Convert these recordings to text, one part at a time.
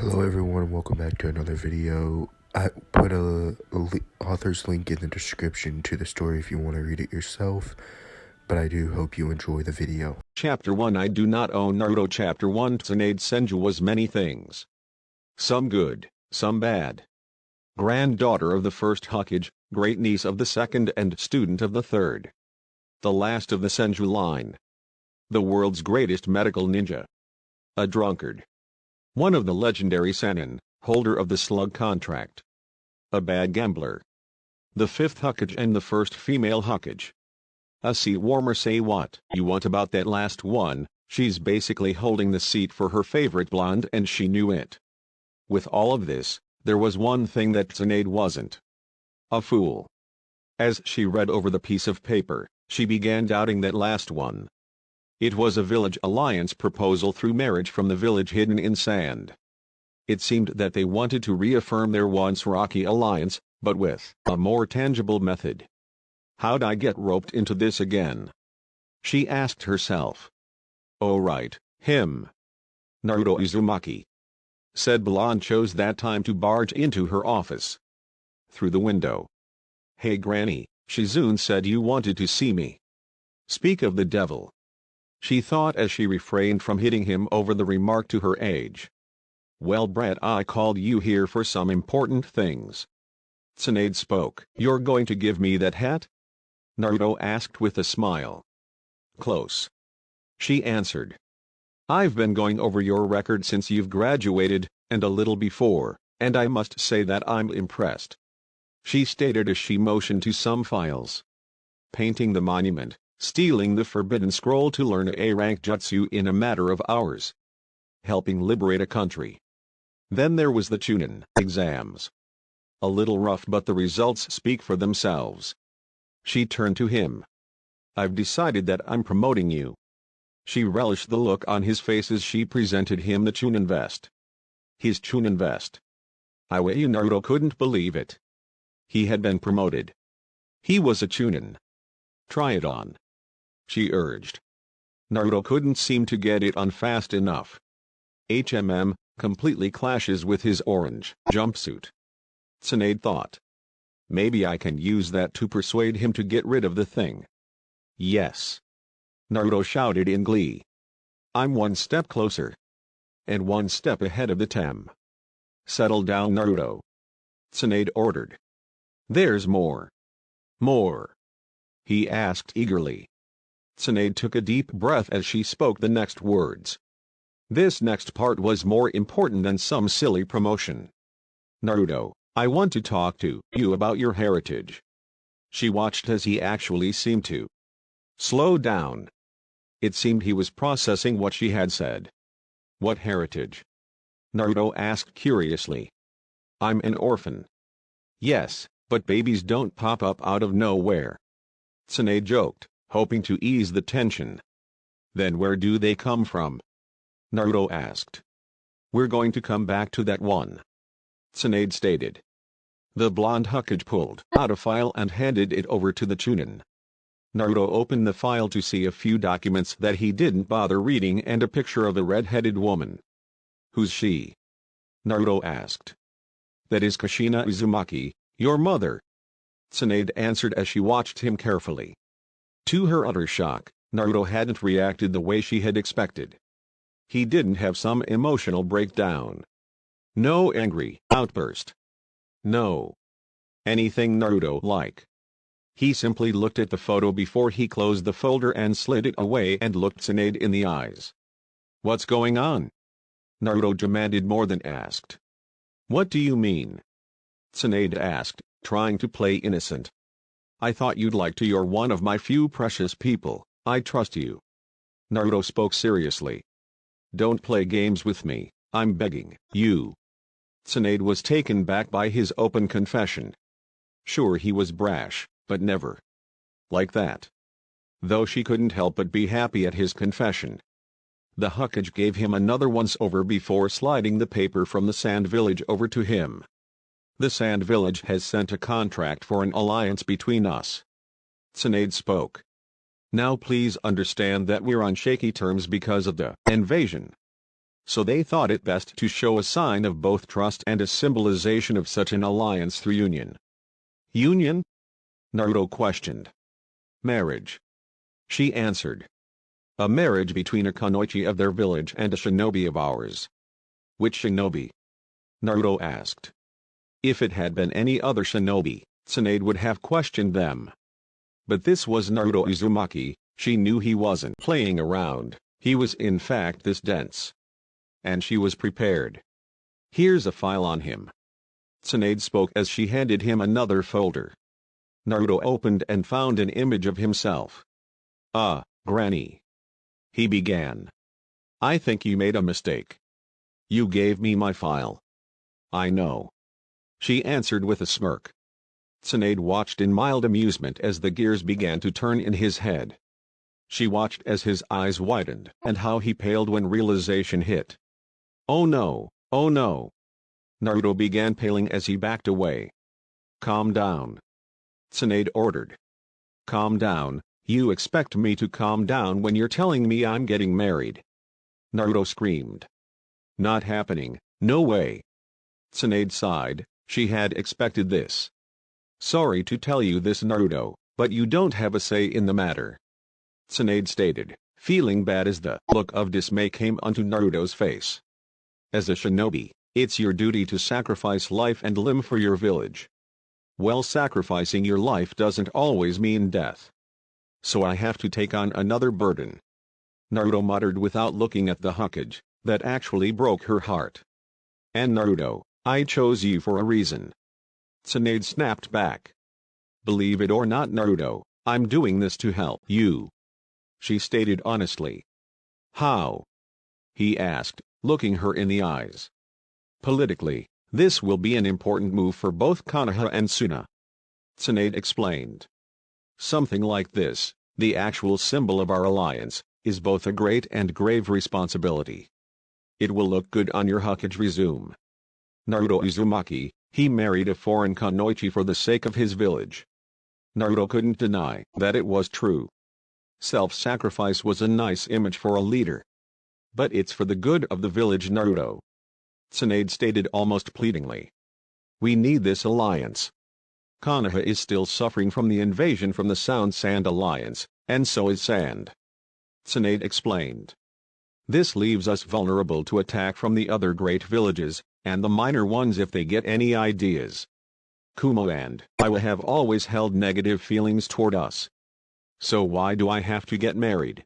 Hello everyone, welcome back to another video. I put a author's link in the description to the story if you want to read it yourself, but I do hope you enjoy the video. Chapter 1 I do not own Naruto. Chapter 1 Tsunade Senju was many things. Some good, some bad. Granddaughter of the first Hokage, great niece of the second and student of the third. The last of the Senju line. The world's greatest medical ninja. A drunkard. One of the legendary Sannin, holder of the slug contract. A bad gambler. The fifth Hokage and the first female Hokage. A seat warmer. Say what you want about that last one, she's basically holding the seat for her favorite blonde and she knew it. With all of this, there was one thing that Tsunade wasn't. A fool. As she read over the piece of paper, she began doubting that last one. It was a village alliance proposal through marriage from the village hidden in sand. It seemed that they wanted to reaffirm their once rocky alliance, but with a more tangible method. How'd I get roped into this again? She asked herself. Oh right, him. Naruto Uzumaki. Said blonde chose that time to barge into her office. Through the window. Hey Granny, Shizune said you wanted to see me. Speak of the devil. She thought as she refrained from hitting him over the remark to her age. Well Brett, I called you here for some important things. Tsunade spoke. You're going to give me that hat? Naruto asked with a smile. Close. She answered. I've been going over your record since you've graduated, and a little before, and I must say that I'm impressed. She stated as she motioned to some files. Painting the monument, stealing the forbidden scroll to learn A-rank jutsu in a matter of hours. Helping liberate a country. Then there was the Chunin exams. A little rough but the results speak for themselves. She turned to him. I've decided that I'm promoting you. She relished the look on his face as she presented him the Chunin vest. His Chunin vest. Iwao Naruto couldn't believe it. He had been promoted. He was a Chunin. Try it on. She urged. Naruto couldn't seem to get it on fast enough. Completely clashes with his orange jumpsuit. Tsunade thought. Maybe I can use that to persuade him to get rid of the thing. Yes. Naruto shouted in glee. I'm one step closer. And one step ahead of the Tem. Settle down Naruto. Tsunade ordered. There's more. More. He asked eagerly. Tsunade took a deep breath as she spoke the next words. This next part was more important than some silly promotion. Naruto, I want to talk to you about your heritage. She watched as he actually seemed to slow down. It seemed he was processing what she had said. What heritage? Naruto asked curiously. I'm an orphan. Yes, but babies don't pop up out of nowhere. Tsunade joked, hoping to ease the tension. Then where do they come from? Naruto asked. We're going to come back to that one. Tsunade stated. The blonde Hokage pulled out a file and handed it over to the Chunin. Naruto opened the file to see a few documents that he didn't bother reading and a picture of a red-headed woman. Who's she? Naruto asked. That is Kushina Uzumaki, your mother. Tsunade answered as she watched him carefully. To her utter shock, Naruto hadn't reacted the way she had expected. He didn't have some emotional breakdown. No angry outburst. No. Anything Naruto-like. He simply looked at the photo before he closed the folder and slid it away and looked Tsunade in the eyes. What's going on? Naruto demanded more than asked. What do you mean? Tsunade asked, trying to play innocent. I thought you'd like to. You're one of my few precious people, I trust you. Naruto spoke seriously. Don't play games with me, I'm begging you. Tsunade was taken back by his open confession. Sure he was brash, but never like that. Though she couldn't help but be happy at his confession. The Hokage gave him another once-over before sliding the paper from the Sand Village over to him. The Sand Village has sent a contract for an alliance between us. Tsunade spoke. Now please understand that we're on shaky terms because of the invasion. So they thought it best to show a sign of both trust and a symbolization of such an alliance through union. Union? Naruto questioned. Marriage. She answered. A marriage between a kunoichi of their village and a shinobi of ours. Which shinobi? Naruto asked. If it had been any other shinobi, Tsunade would have questioned them. But this was Naruto Uzumaki. She knew he wasn't playing around, he was in fact this dense. And she was prepared. Here's a file on him. Tsunade spoke as she handed him another folder. Naruto opened and found an image of himself. Granny. He began. I think you made a mistake. You gave me my file. I know. She answered with a smirk. Tsunade watched in mild amusement as the gears began to turn in his head. She watched as his eyes widened and how he paled when realization hit. Oh no, oh no. Naruto began paling as he backed away. Calm down. Tsunade ordered. Calm down, you expect me to calm down when you're telling me I'm getting married? Naruto screamed. Not happening, no way. Tsunade sighed, she had expected this. Sorry to tell you this, Naruto, but you don't have a say in the matter. Tsunade stated, feeling bad as the look of dismay came onto Naruto's face. As a shinobi, it's your duty to sacrifice life and limb for your village. Well, sacrificing your life doesn't always mean death. So I have to take on another burden. Naruto muttered without looking at the Hokage, that actually broke her heart. And Naruto, I chose you for a reason. Tsunade snapped back. Believe it or not, Naruto, I'm doing this to help you. She stated honestly. How? He asked, looking her in the eyes. Politically, this will be an important move for both Konoha and Suna. Tsunade explained. Something like this, the actual symbol of our alliance, is both a great and grave responsibility. It will look good on your Hokage resume. Naruto Uzumaki, he married a foreign kunoichi for the sake of his village. Naruto couldn't deny that it was true. Self-sacrifice was a nice image for a leader. But it's for the good of the village, Naruto. Tsunade stated almost pleadingly. We need this alliance. Konoha is still suffering from the invasion from the Sound Sand Alliance, and so is Sand. Tsunade explained. This leaves us vulnerable to attack from the other great villages, and the minor ones if they get any ideas. Kumo and Iwa have always held negative feelings toward us. So why do I have to get married?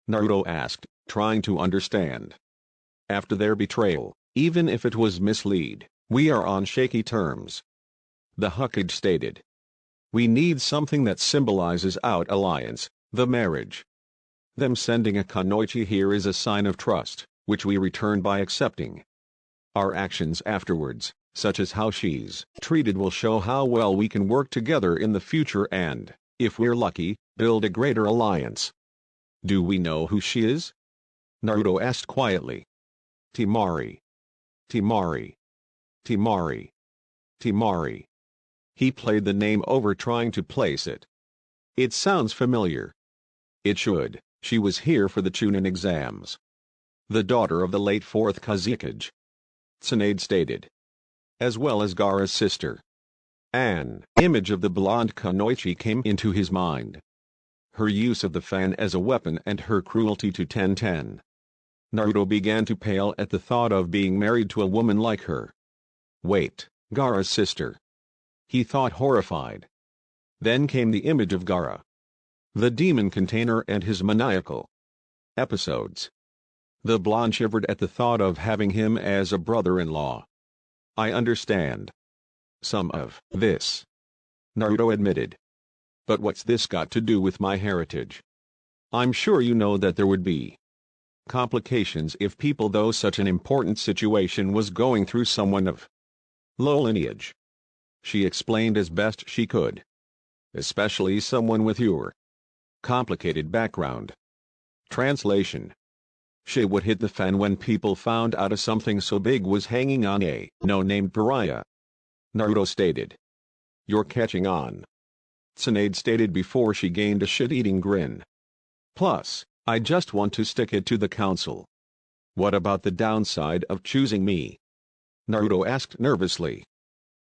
Naruto asked, trying to understand. After their betrayal, even if it was mislead, we are on shaky terms. The Hokage stated. We need something that symbolizes our alliance, the marriage. Them sending a kunoichi here is a sign of trust, which we return by accepting. Our actions afterwards, such as how she's treated, will show how well we can work together in the future and, if we're lucky, build a greater alliance. Do we know who she is? Naruto asked quietly. Temari. Temari. Temari. Temari. He played the name over trying to place it. It sounds familiar. It should, she was here for the Chunin exams. The daughter of the late 4th Kazekage. Tsunade stated. As well as Gaara's sister. An image of the blonde kunoichi came into his mind. Her use of the fan as a weapon and her cruelty to Tenten. Naruto began to pale at the thought of being married to a woman like her. Wait, Gaara's sister. He thought, horrified. Then came the image of Gaara. The demon container and his maniacal episodes. The blonde shivered at the thought of having him as a brother-in-law. I understand some of this, Naruto admitted. But what's this got to do with my heritage? I'm sure you know that there would be complications if people, though such an important situation was going through someone of low lineage. She explained as best she could. Especially someone with your complicated background. Translation. Shit would hit the fan when people found out something so big was hanging on a no-named pariah. Naruto stated. You're catching on. Tsunade stated before she gained a shit-eating grin. Plus, I just want to stick it to the council. What about the downside of choosing me? Naruto asked nervously.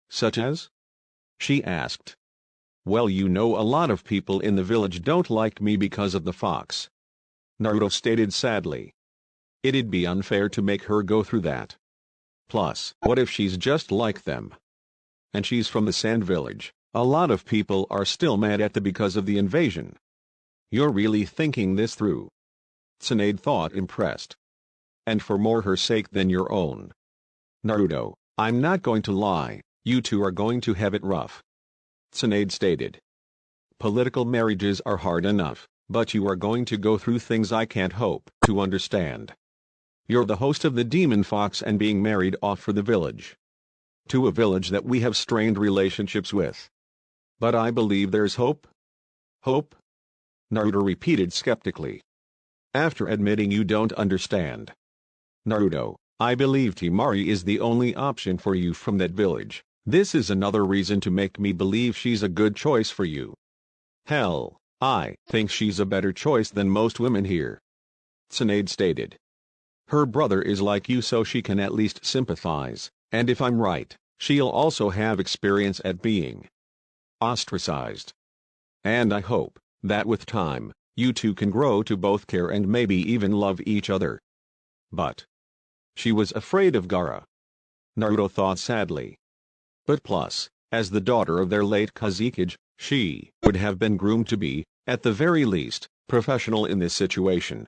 Such as? She asked. Well, you know, a lot of people in the village don't like me because of the fox. Naruto stated sadly. It'd be unfair to make her go through that. Plus, what if she's just like them? And she's from the Sand Village. A lot of people are still mad at the because of the invasion. You're really thinking this through. Tsunade thought, impressed. And for more her sake than your own. Naruto, I'm not going to lie, you two are going to have it rough. Tsunade stated. Political marriages are hard enough, but you are going to go through things I can't hope to understand. You're the host of the Demon Fox and being married off for the village. To a village that we have strained relationships with. But I believe there's hope? Hope? Naruto repeated skeptically. After admitting you don't understand. Naruto, I believe Temari is the only option for you from that village. This is another reason to make me believe she's a good choice for you. Hell, I think she's a better choice than most women here. Tsunade stated. Her brother is like you, so she can at least sympathize, and if I'm right, she'll also have experience at being ostracized. And I hope that with time, you two can grow to both care and maybe even love each other. But she was afraid of Gaara. Naruto thought sadly. But plus, as the daughter of their late Kazekage, she would have been groomed to be, at the very least, professional in this situation.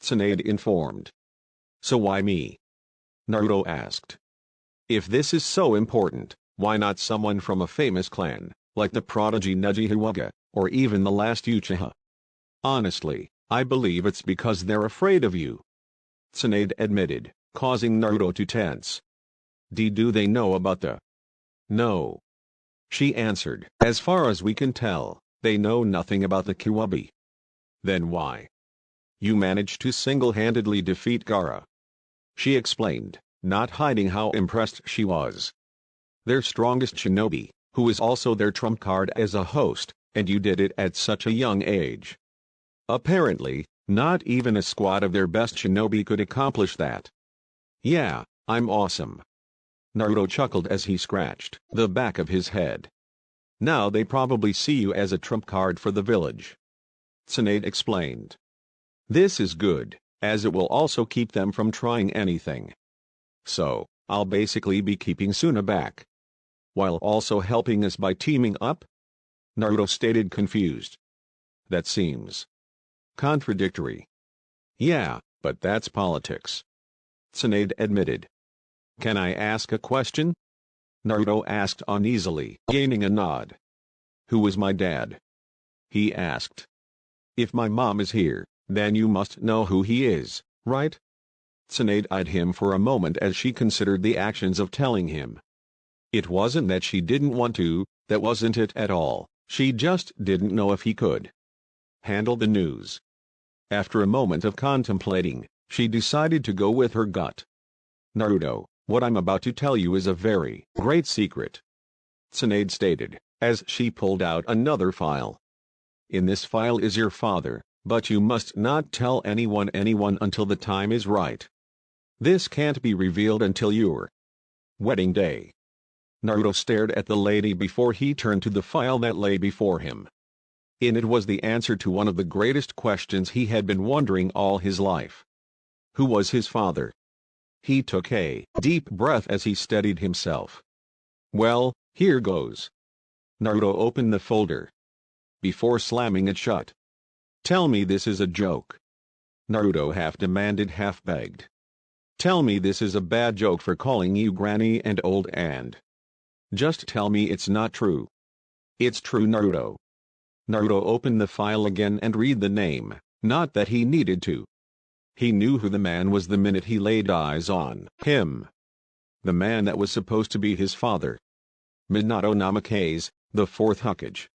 Tsunade informed. So why me? Naruto asked. If this is so important, why not someone from a famous clan, like the prodigy Neji Hyuga, or even the last Uchiha? Honestly, I believe it's because they're afraid of you. Tsunade admitted, causing Naruto to tense. Do they know about the... No. She answered, as far as we can tell, they know nothing about the Kiwabi. Then why? You managed to single-handedly defeat Gaara. She explained, not hiding how impressed she was. Their strongest shinobi, who is also their trump card as a host, and you did it at such a young age. Apparently, not even a squad of their best shinobi could accomplish that. Yeah, I'm awesome. Naruto chuckled as he scratched the back of his head. Now they probably see you as a trump card for the village. Tsunade explained. This is good, as it will also keep them from trying anything. So, I'll basically be keeping Suna back. While also helping us by teaming up? Naruto stated, confused. That seems contradictory. Yeah, but that's politics. Tsunade admitted. Can I ask a question? Naruto asked uneasily, gaining a nod. Who is my dad? He asked. If my mom is here, then you must know who he is, right? Tsunade eyed him for a moment as she considered the actions of telling him. It wasn't that she didn't want to, that wasn't it at all, she just didn't know if he could handle the news. After a moment of contemplating, she decided to go with her gut. Naruto, what I'm about to tell you is a very great secret. Tsunade stated, as she pulled out another file. In this file is your father, but you must not tell anyone until the time is right. This can't be revealed until your wedding day. Naruto stared at the lady before he turned to the file that lay before him. In it was the answer to one of the greatest questions he had been wondering all his life. Who was his father? He took a deep breath as he steadied himself. Well, here goes. Naruto opened the folder. Before slamming it shut. Tell me this is a joke. Naruto half demanded, half begged. Tell me this is a bad joke for calling you granny and old and. Just tell me it's not true. It's true, Naruto. Naruto opened the file again and read the name, not that he needed to. He knew who the man was the minute he laid eyes on him. The man that was supposed to be his father. Minato Namikaze, the fourth Hokage.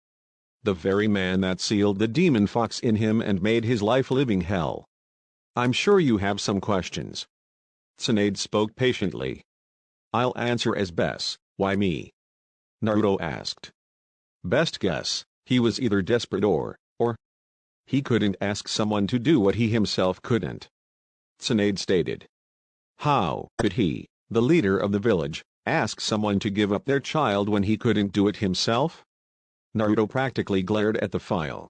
The very man that sealed the demon fox in him and made his life living hell. I'm sure you have some questions. Tsunade spoke patiently. I'll answer as best. Why me? Naruto asked. Best guess, he was either desperate or he couldn't ask someone to do what he himself couldn't. Tsunade stated. How could he, the leader of the village, ask someone to give up their child when he couldn't do it himself? Naruto practically glared at the file.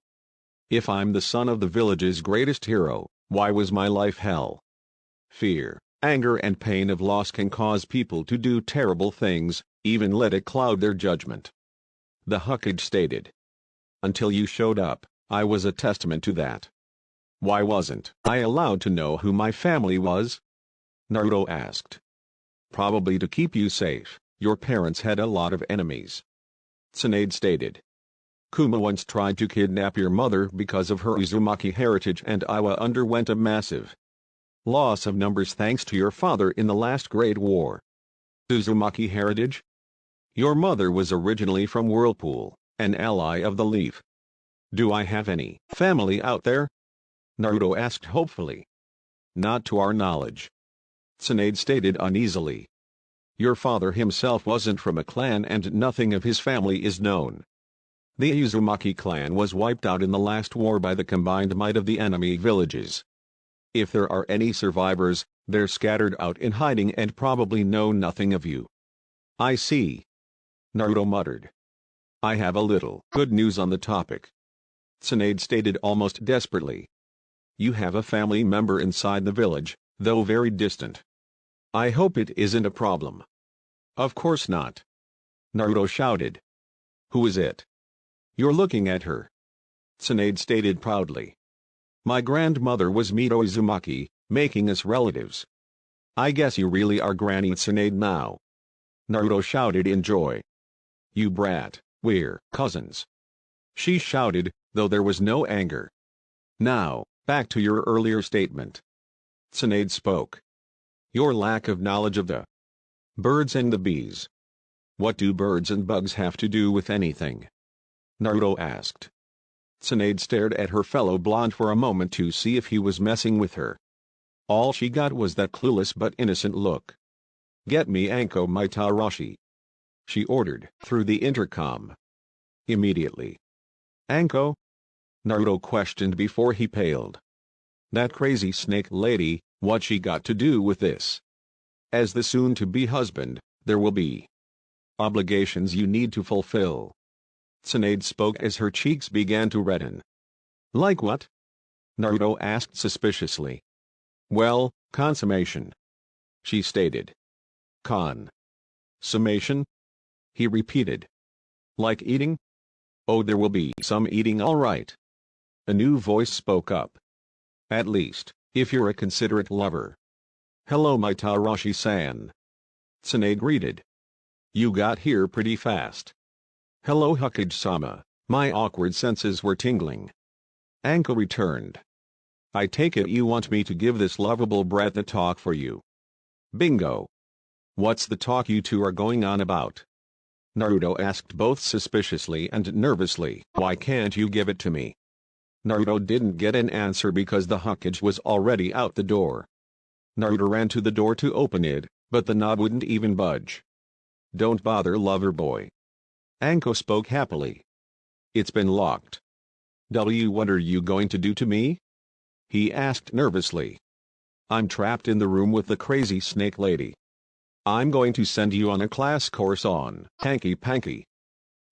If I'm the son of the village's greatest hero, why was my life hell? Fear, anger and pain of loss can cause people to do terrible things, even let it cloud their judgment. The Hokage stated. Until you showed up, I was a testament to that. Why wasn't I allowed to know who my family was? Naruto asked. Probably to keep you safe. Your parents had a lot of enemies. Tsunade stated. Kuma once tried to kidnap your mother because of her Uzumaki heritage, and Iwa underwent a massive loss of numbers thanks to your father in the last Great War. Uzumaki heritage? Your mother was originally from Whirlpool, an ally of the Leaf. Do I have any family out there? Naruto asked hopefully. Not to our knowledge. Tsunade stated uneasily. Your father himself wasn't from a clan and nothing of his family is known. The Uzumaki clan was wiped out in the last war by the combined might of the enemy villages. If there are any survivors, they're scattered out in hiding and probably know nothing of you. I see. Naruto muttered. I have a little good news on the topic. Tsunade stated almost desperately. You have a family member inside the village, though very distant. I hope it isn't a problem. Of course not. Naruto shouted. Who is it? You're looking at her. Tsunade stated proudly. My grandmother was Mito Uzumaki, making us relatives. I guess you really are Granny Tsunade now. Naruto shouted in joy. You brat, we're cousins. She shouted, though there was no anger. Now, back to your earlier statement. Tsunade spoke. Your lack of knowledge of the birds and the bees. What do birds and bugs have to do with anything? Naruto asked. Tsunade stared at her fellow blonde for a moment to see if he was messing with her. All she got was that clueless but innocent look. Get me Anko Mitarashi. She ordered through the intercom. Immediately. Anko? Naruto questioned before he paled. That crazy snake lady, what she got to do with this? As the soon-to-be husband, there will be obligations you need to fulfill. Tsunade spoke as her cheeks began to redden. Like what? Naruto asked suspiciously. Well, consummation. She stated. Summation? He repeated. Like eating? Oh, there will be some eating, all right. A new voice spoke up. At least, if you're a considerate lover. Hello, Mitarashi-san. Tsunade greeted. You got here pretty fast. Hello, Hokage-sama. My awkward senses were tingling. Anko returned. I take it you want me to give this lovable brat the talk for you. Bingo. What's the talk you two are going on about? Naruto asked both suspiciously and nervously. Why can't you give it to me? Naruto didn't get an answer because the Hokage was already out the door. Naruto ran to the door to open it, but the knob wouldn't even budge. Don't bother, lover boy. Anko spoke happily. It's been locked. What are you going to do to me? He asked nervously. I'm trapped in the room with the crazy snake lady. I'm going to send you on a class course on hanky-panky.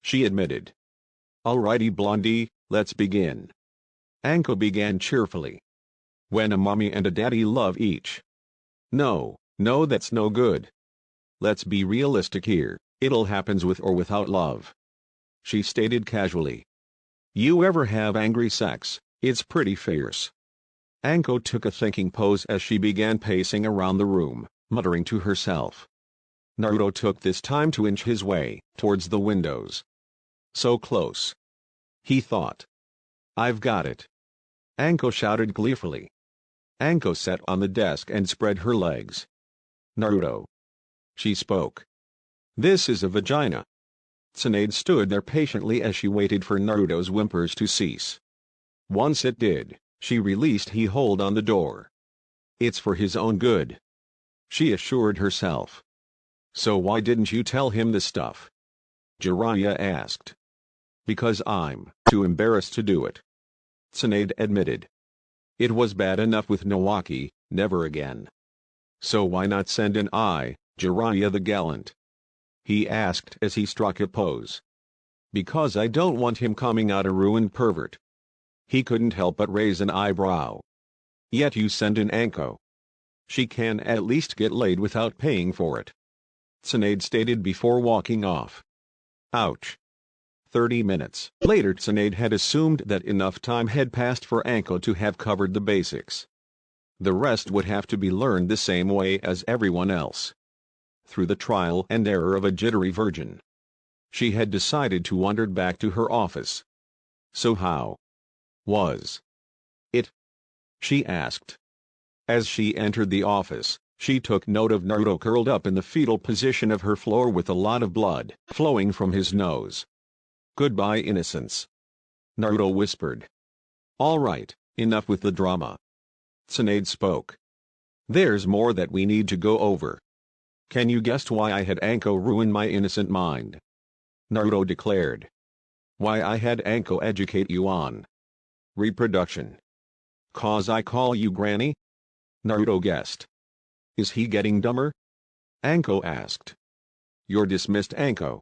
She admitted. Alrighty blondie, let's begin. Anko began cheerfully. When a mommy and a daddy love each. No, that's no good. Let's be realistic here, it'll happens with or without love. She stated casually. You ever have angry sex? It's pretty fierce. Anko took a thinking pose as she began pacing around the room, muttering to herself. Naruto took this time to inch his way towards the windows. So close. He thought. I've got it. Anko shouted gleefully. Anko sat on the desk and spread her legs. Naruto. She spoke. This is a vagina. Tsunade stood there patiently as she waited for Naruto's whimpers to cease. Once it did, she released his hold on the door. It's for his own good. She assured herself. So why didn't you tell him this stuff? Jiraiya asked. Because I'm too embarrassed to do it. Tsunade admitted. It was bad enough with Nawaki, Never again. So why not send an Jiraiya the gallant? He asked as he struck a pose. Because I don't want him coming out a ruined pervert. He couldn't help but raise an eyebrow. Yet you send an Anko. She can at least get laid without paying for it. Tsunade stated before walking off. Ouch. 30 minutes later, Tsunade had assumed that enough time had passed for Anko to have covered the basics. The rest would have to be learned the same way as everyone else. Through the trial and error of a jittery virgin. She had decided to wander back to her office. So how was it? She asked. As she entered the office, she took note of Naruto curled up in the fetal position of her floor with a lot of blood flowing from his nose. Goodbye, innocence. Naruto whispered. All right, enough with the drama. Tsunade spoke. There's more that we need to go over. Can you guess why I had Anko ruin my innocent mind? Naruto declared. Why I had Anko educate you on reproduction. Cause I call you Granny? Naruto guessed. Is he getting dumber? Anko asked. You're dismissed, Anko.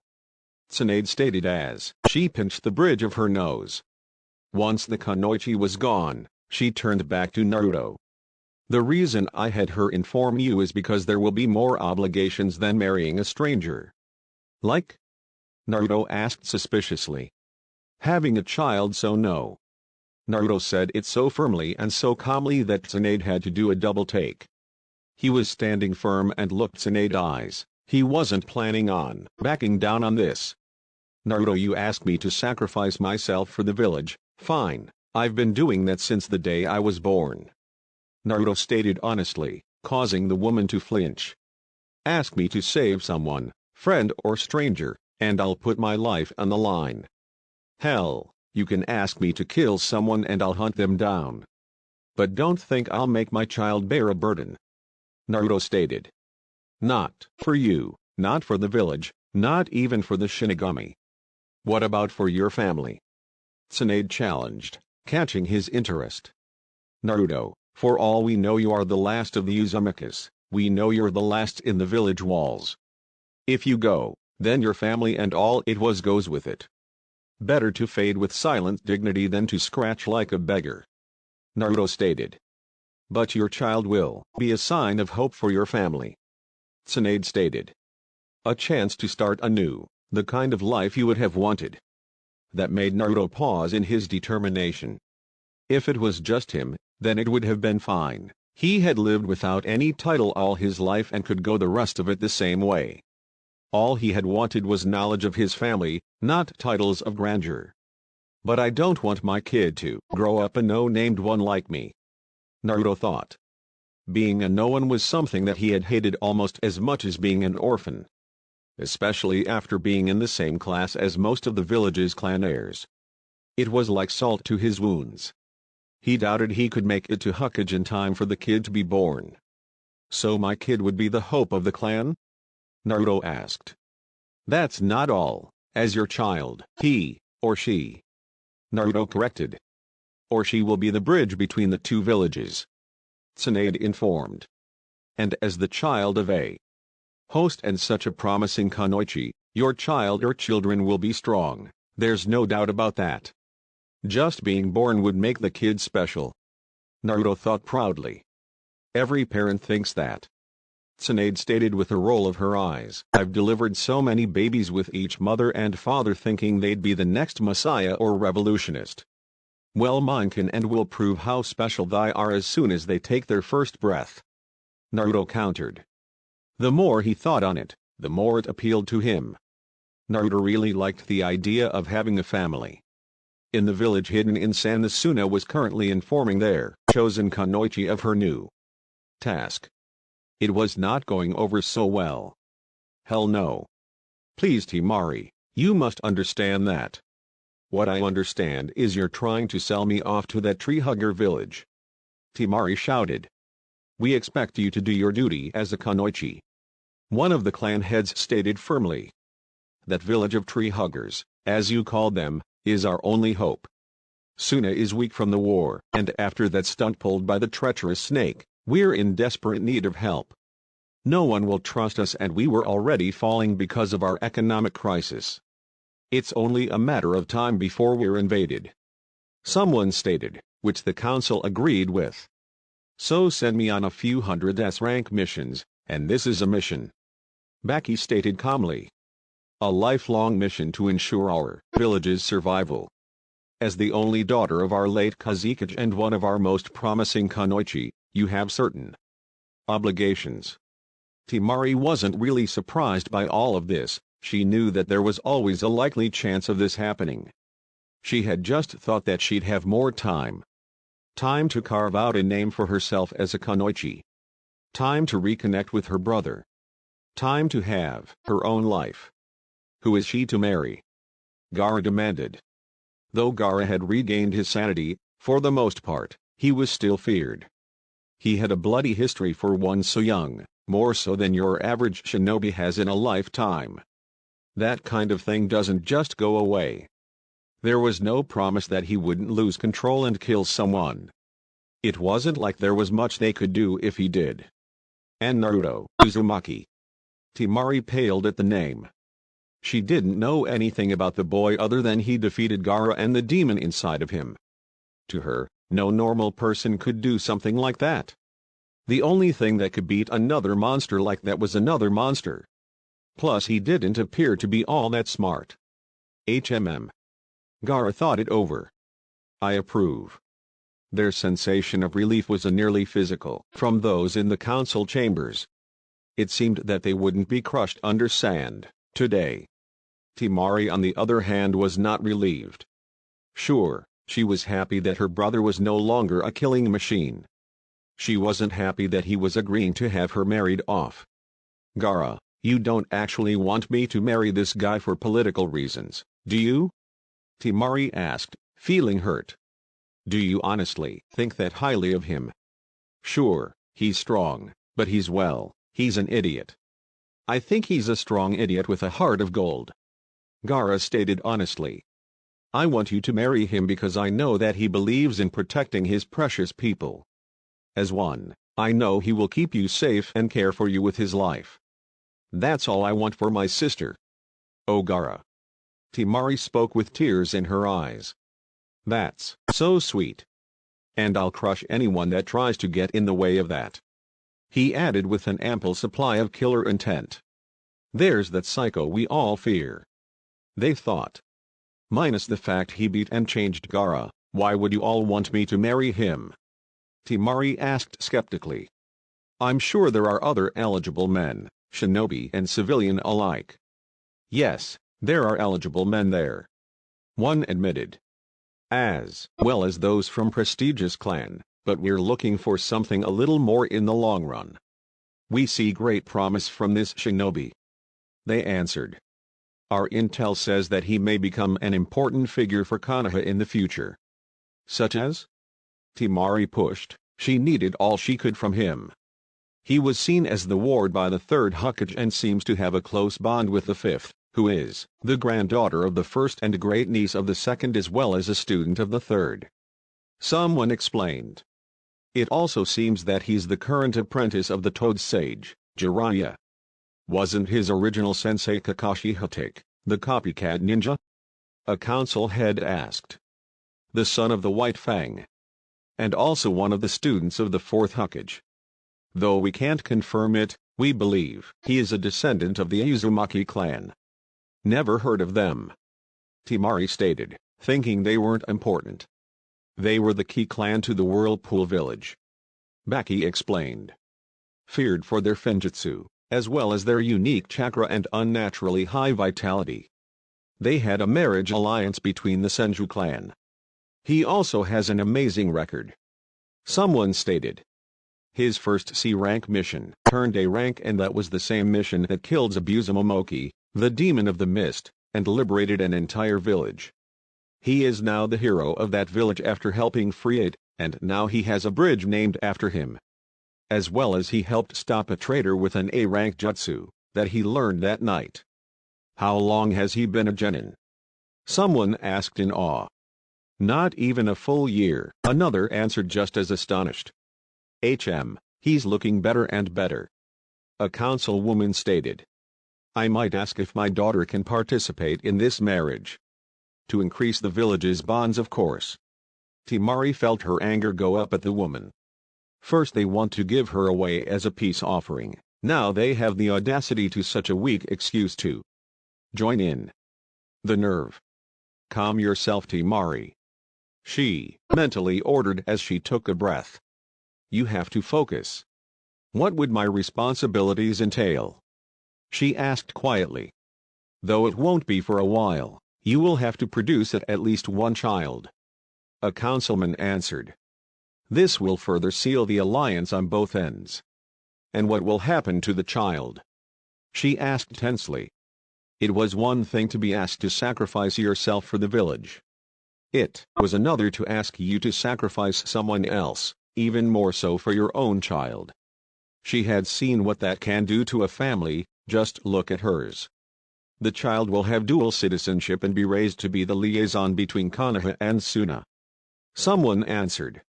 Tsunade stated as she pinched the bridge of her nose. Once the kunoichi was gone, she turned back to Naruto. The reason I had her inform you is because there will be more obligations than marrying a stranger. Like? Naruto asked suspiciously. Having a child, so no. Naruto said it so firmly and so calmly that Tsunade had to do a double take. He was standing firm and looked Tsunade's eyes. He wasn't planning on backing down on this. Naruto, you asked me to sacrifice myself for the village. Fine, I've been doing that since the day I was born. Naruto stated honestly, causing the woman to flinch. Ask me to save someone, friend or stranger, and I'll put my life on the line. Hell, you can ask me to kill someone and I'll hunt them down. But don't think I'll make my child bear a burden. Naruto stated. Not for you, not for the village, not even for the Shinigami. What about for your family? Tsunade challenged, catching his interest. Naruto, for all we know you are the last of the Uzumakas, we know you're the last in the village walls. If you go, then your family and all it was goes with it. Better to fade with silent dignity than to scratch like a beggar. Naruto stated. But your child will be a sign of hope for your family. Tsunade stated. A chance to start anew, the kind of life you would have wanted. That made Naruto pause in his determination. If it was just him, then it would have been fine. He had lived without any title all his life and could go the rest of it the same way. All he had wanted was knowledge of his family, not titles of grandeur. But I don't want my kid to grow up a no-named one like me. Naruto thought. Being a no one was something that he had hated almost as much as being an orphan. Especially after being in the same class as most of the village's clan heirs. It was like salt to his wounds. He doubted he could make it to Hokage in time for the kid to be born. So my kid would be the hope of the clan? Naruto asked. That's not all. As your child, he, or she. Naruto corrected. Or she will be the bridge between the two villages. Tsunade informed. And as the child of a host and such a promising kunoichi, your child or children will be strong, there's no doubt about that. Just being born would make the kid special. Naruto thought proudly. Every parent thinks that. Tsunade stated with a roll of her eyes. I've delivered so many babies with each mother and father thinking they'd be the next messiah or revolutionist. Well, mine can and will prove how special they are as soon as they take their first breath. Naruto countered. The more he thought on it, the more it appealed to him. Naruto really liked the idea of having a family. In the village hidden in San, Suna was currently informing their chosen kunoichi of her new task. It was not going over so well. Hell no. Please, Temari, you must understand that. What I understand is you're trying to sell me off to that tree-hugger village. Temari shouted. We expect you to do your duty as a kunoichi. One of the clan heads stated firmly. That village of tree-huggers, as you called them, is our only hope. Suna is weak from the war, and after that stunt pulled by the treacherous snake, We're in desperate need of help. No one will trust us and we were already falling because of our economic crisis. It's only a matter of time before we're invaded. Someone stated, which the council agreed with. So send me on a few hundred S-rank missions, and this is a mission. Baki stated calmly. A lifelong mission to ensure our village's survival. As the only daughter of our late Kazekage and one of our most promising Kunoichi, you have certain obligations. Temari wasn't really surprised by all of this, she knew that there was always a likely chance of this happening. She had just thought that she'd have more time. Time to carve out a name for herself as a Kunoichi. Time to reconnect with her brother. Time to have her own life. Who is she to marry? Gaara demanded. Though Gaara had regained his sanity, for the most part, he was still feared. He had a bloody history for one so young, more so than your average shinobi has in a lifetime. That kind of thing doesn't just go away. There was no promise that he wouldn't lose control and kill someone. It wasn't like there was much they could do if he did. And Naruto Uzumaki. Temari paled at the name. She didn't know anything about the boy other than he defeated Gaara and the demon inside of him. To her, no normal person could do something like that. The only thing that could beat another monster like that was another monster. Plus he didn't appear to be all that smart. Gaara thought it over. I approve. Their sensation of relief was nearly physical from those in the council chambers. It seemed that they wouldn't be crushed under sand today. Temari on the other hand was not relieved. Sure, she was happy that her brother was no longer a killing machine. She wasn't happy that he was agreeing to have her married off. Gaara, you don't actually want me to marry this guy for political reasons, do you? Temari asked, feeling hurt. Do you honestly think that highly of him? Sure, he's strong, but he's an idiot. I think he's a strong idiot with a heart of gold. Gaara stated honestly. I want you to marry him because I know that he believes in protecting his precious people. As one, I know he will keep you safe and care for you with his life. That's all I want for my sister. Oh Gaara. Temari spoke with tears in her eyes. That's so sweet. And I'll crush anyone that tries to get in the way of that. He added with an ample supply of killer intent. There's that psycho we all fear. They thought. Minus the fact he beat and changed Gaara, why would you all want me to marry him? Temari asked skeptically. I'm sure there are other eligible men, shinobi and civilian alike. Yes, there are eligible men there. One admitted. As well as those from prestigious clan, but we're looking for something a little more in the long run. We see great promise from this shinobi. They answered. Our intel says that he may become an important figure for Konoha in the future. Such as? Temari pushed, she needed all she could from him. He was seen as the ward by the third Hokage and seems to have a close bond with the fifth, who is the granddaughter of the first and great-niece of the second as well as a student of the third. Someone explained. It also seems that he's the current apprentice of the Toad Sage, Jiraiya. Wasn't his original sensei Kakashi Hatake, the copycat ninja? A council head asked. The son of the White Fang. And also one of the students of the fourth Hokage. Though we can't confirm it, we believe he is a descendant of the Uzumaki clan. Never heard of them. Temari stated, thinking they weren't important. They were the key clan to the Whirlpool village. Baki explained. Feared for their Finjutsu, as well as their unique chakra and unnaturally high vitality. They had a marriage alliance between the Senju clan. He also has an amazing record. Someone stated. His first C-rank mission turned A rank and that was the same mission that killed Zabuza the demon of the mist, and liberated an entire village. He is now the hero of that village after helping free it, and now he has a bridge named after him. As well as he helped stop a traitor with an A-rank jutsu that he learned that night. How long has he been a genin? Someone asked in awe. Not even a full year, another answered just as astonished. He's looking better and better. A councilwoman stated. I might ask if my daughter can participate in this marriage. To increase the village's bonds, of course. Temari felt her anger go up at the woman. First they want to give her away as a peace offering, now they have the audacity to such a weak excuse to join in. The nerve. Calm yourself, Temari. She mentally ordered as she took a breath. You have to focus. What would my responsibilities entail? She asked quietly. Though it won't be for a while, you will have to produce at least one child. A councilman answered. This will further seal the alliance on both ends. And what will happen to the child? She asked tensely. It was one thing to be asked to sacrifice yourself for the village. It was another to ask you to sacrifice someone else, even more so for your own child. She had seen what that can do to a family, just look at hers. The child will have dual citizenship and be raised to be the liaison between Konoha and Suna. Someone answered.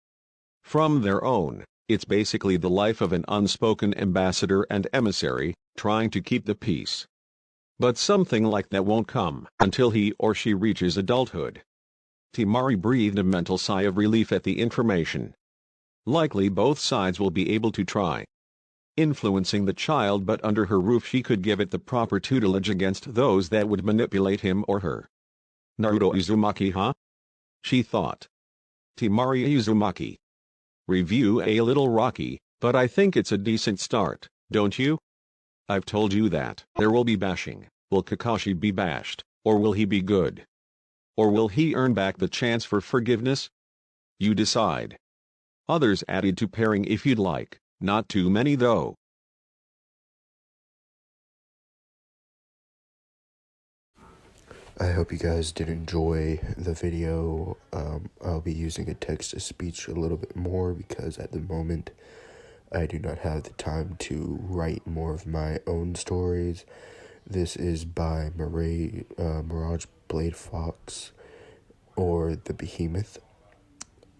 From their own, it's basically the life of an unspoken ambassador and emissary, trying to keep the peace. But something like that won't come until he or she reaches adulthood. Temari breathed a mental sigh of relief at the information. Likely both sides will be able to try influencing the child, but under her roof she could give it the proper tutelage against those that would manipulate him or her. Naruto Uzumaki, huh? She thought. Temari Uzumaki. Review a little rocky, but I think it's a decent start, don't you? I've told you that there will be bashing. Will Kakashi be bashed, or will he be good? Or will he earn back the chance for forgiveness? You decide. Others added to pairing if you'd like, not too many though. I hope you guys did enjoy the video. I'll be using a text-to-speech a little bit more because at the moment I do not have the time to write more of my own stories. This is by Mirage Blade Fox, or the Behemoth.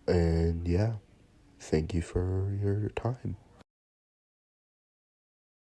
And yeah, thank you for your time.